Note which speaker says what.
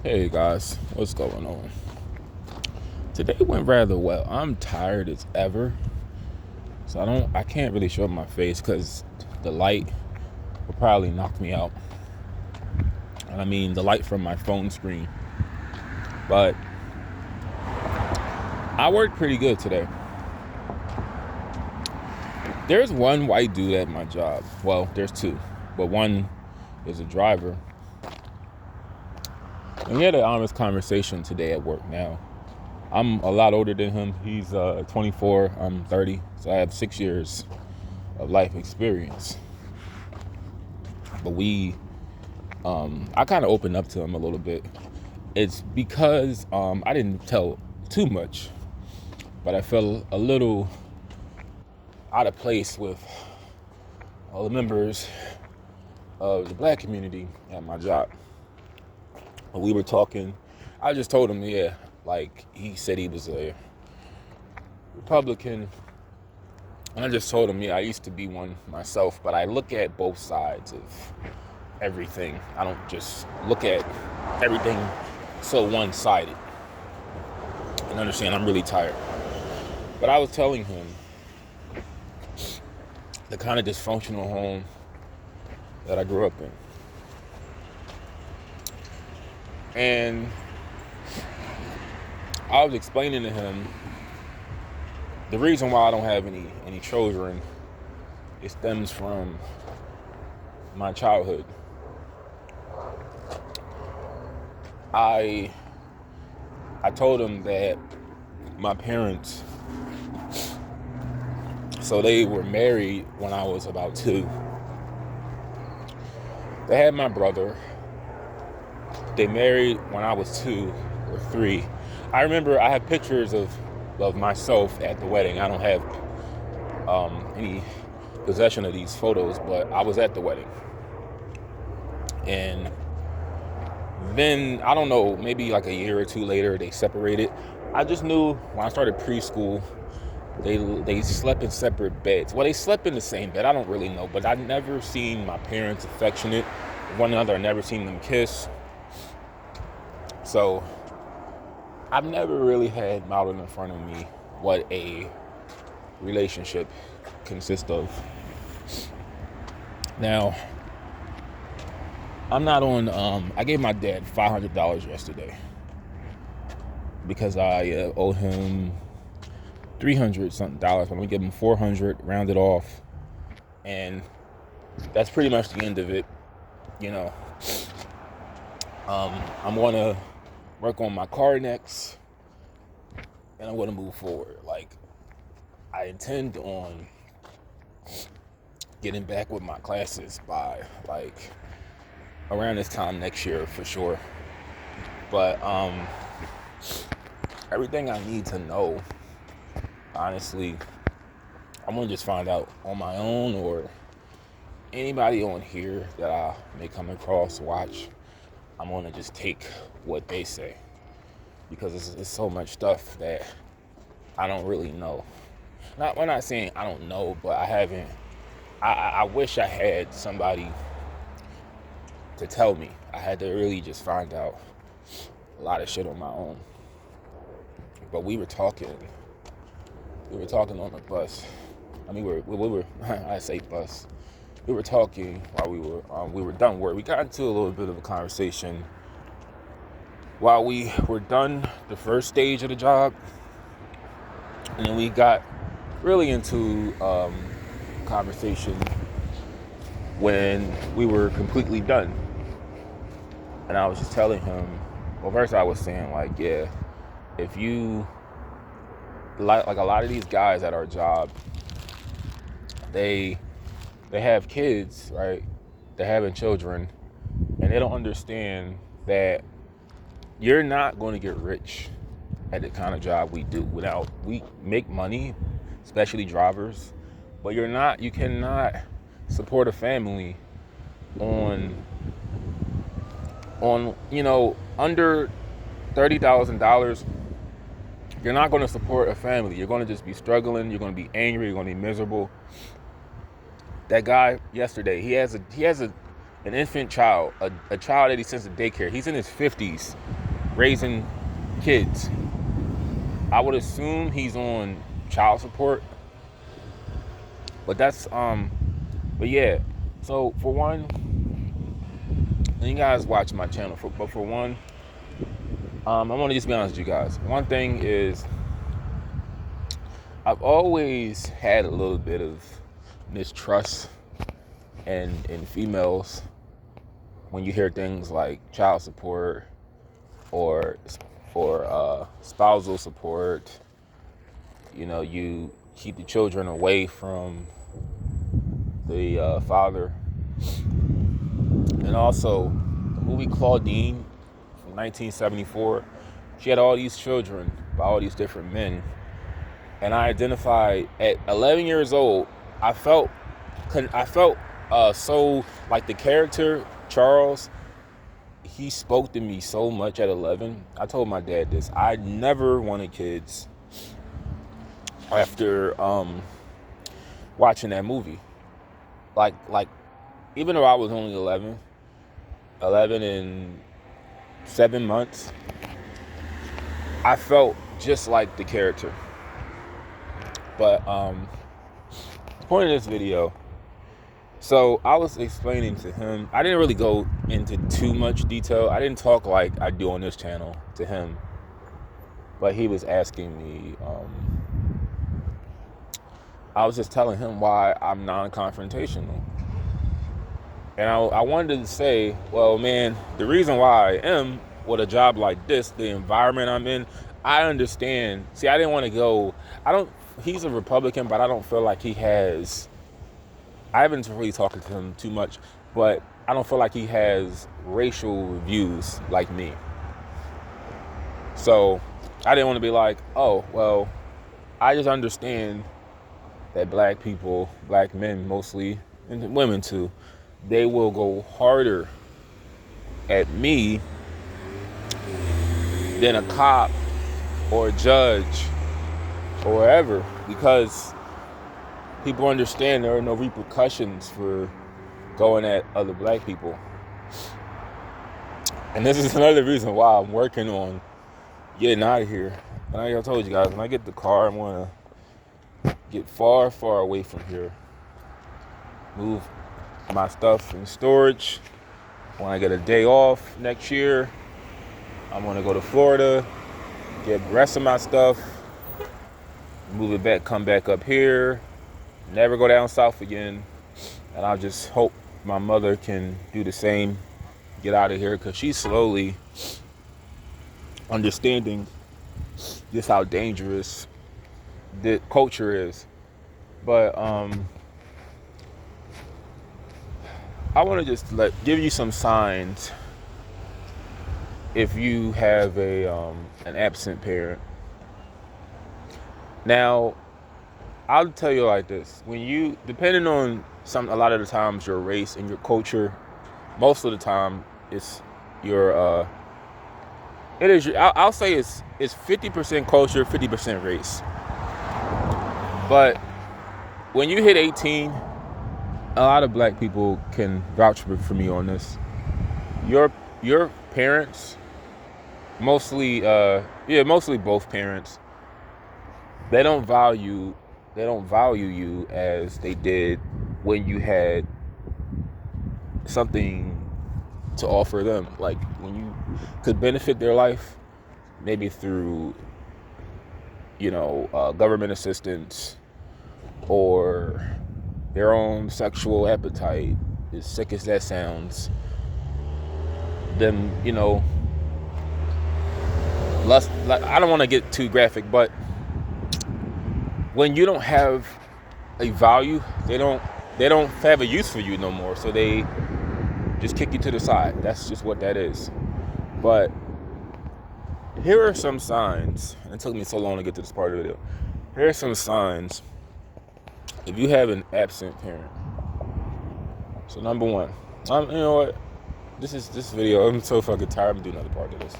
Speaker 1: Hey guys, what's going on? Today went rather well. I'm tired as ever, so I can't really show my face because the light will probably knock me out. And I mean the light from my phone screen. But I worked pretty good today. There's one white dude at my job. Well, there's two, but one is a driver. And we had an honest conversation today at work. Now, I'm a lot older than him. He's 24, I'm 30, so I have 6 years of life experience. But I kind of opened up to him a little bit. It's because I didn't tell too much, but I felt a little out of place with all the members of the black community at my job. We were talking. I just told him, like he said he was a Republican. And I just told him, I used to be one myself, but I look at both sides of everything. I don't just look at everything so one-sided. And understand I'm really tired. But I was telling him the kind of dysfunctional home that I grew up in. And I was explaining to him the reason why I don't have any children. It stems from my childhood. I told him that my parents, so they were married when I was about 2. They had my brother. They married when I was 2 or 3. I remember I have pictures of myself at the wedding. I don't have any possession of these photos, but I was at the wedding. And then, I don't know, maybe like a year or 2 later, they separated. I just knew when I started preschool, they slept in separate beds. Well, they slept in the same bed. I don't really know, but I've never seen my parents affectionate with one another. I've never seen them kiss. So I've never really had modeled in front of me what a relationship consists of. Now, I'm not on, I gave my dad $500 yesterday because I owe him $300 something, but I'm gonna give him $400, round it off, and that's pretty much the end of it. I'm gonna work on my car next, and I'm gonna move forward. Like, I intend on getting back with my classes by like around this time next year for sure. But everything I need to know, honestly, I'm gonna just find out on my own, or anybody on here that I may come across, watch. I'm gonna just take what they say, because it's so much stuff that I don't really know. We're not saying I don't know, but I haven't. I wish I had somebody to tell me. I had to really just find out a lot of shit on my own. But we were talking on the bus. I mean, we were I say bus. We were talking while we were done work. We got into a little bit of a conversation while we were done the first stage of the job, and then we got really into conversation when we were completely done. And I was just telling him, well, first I was saying, like, if you like a lot of these guys at our job, they have kids, right? They're having children, and they don't understand that you're not going to get rich at the kind of job we do. We make money, especially drivers, but you cannot support a family on under $30,000. You're not going to support a family. You're going to just be struggling. You're going to be angry. You're going to be miserable. That guy yesterday, he has a an infant child, a child that he sends to daycare. He's in his 50s, raising kids. I would assume he's on child support. But but yeah. So for one, and you guys watch my channel, but for one, I want to just be honest with you guys. One thing is, I've always had a little bit of mistrust in females when you hear things like child support or spousal support. You know, you keep the children away from the father. And also, the movie Claudine from 1974, she had all these children by all these different men. And I identified at 11 years old, I felt so like the character, Charles, he spoke to me so much at 11. I told my dad this. I never wanted kids after watching that movie. Like even though I was only 11 and 7 months, I felt just like the character. But the point of this video, so I was explaining to him, I didn't really go into too much detail. I didn't talk like I do on this channel to him, but he was asking me, I was just telling him why I'm non-confrontational. And I wanted to say, well, man, the reason why I am with a job like this, the environment I'm in, I understand. See, I didn't want to go, he's a Republican, but I don't feel like he has, I haven't really talked to him too much, but I don't feel like he has racial views like me. So I didn't want to be like, oh, well, I just understand that black people, black men mostly, and women too, they will go harder at me than a cop or a judge or wherever, because people understand there are no repercussions for going at other black people. And this is another reason why I'm working on getting out of here. And like I told you guys, when I get the car, I'm going to get far, far away from here. Move my stuff in storage. When I get a day off next year, I'm going to go to Florida, get the rest of my stuff, move it back, come back up here, never go down south again. And I just hope my mother can do the same, get out of here, because she's slowly understanding just how dangerous the culture is. But I want to just give you some signs if you have an absent parent. Now, I'll tell you like this: when you, depending on a lot of the times your race and your culture, most of the time it's your I'll say it's 50% culture, 50% race. But when you hit 18, a lot of black people can vouch for me on this. Your parents, mostly both parents, they don't value you as they did when you had something to offer them, like when you could benefit their life, maybe through government assistance or their own sexual appetite, as sick as that sounds. Then less, I don't want to get too graphic, but when you don't have a value, they don't have a use for you no more, so they just kick you to the side. That's just what that is. But here are some signs. It took me so long to get to this part of the video. Here are some signs if you have an absent parent. So number one, you know what? This video, I'm so fucking tired. I'm gonna do another part of this.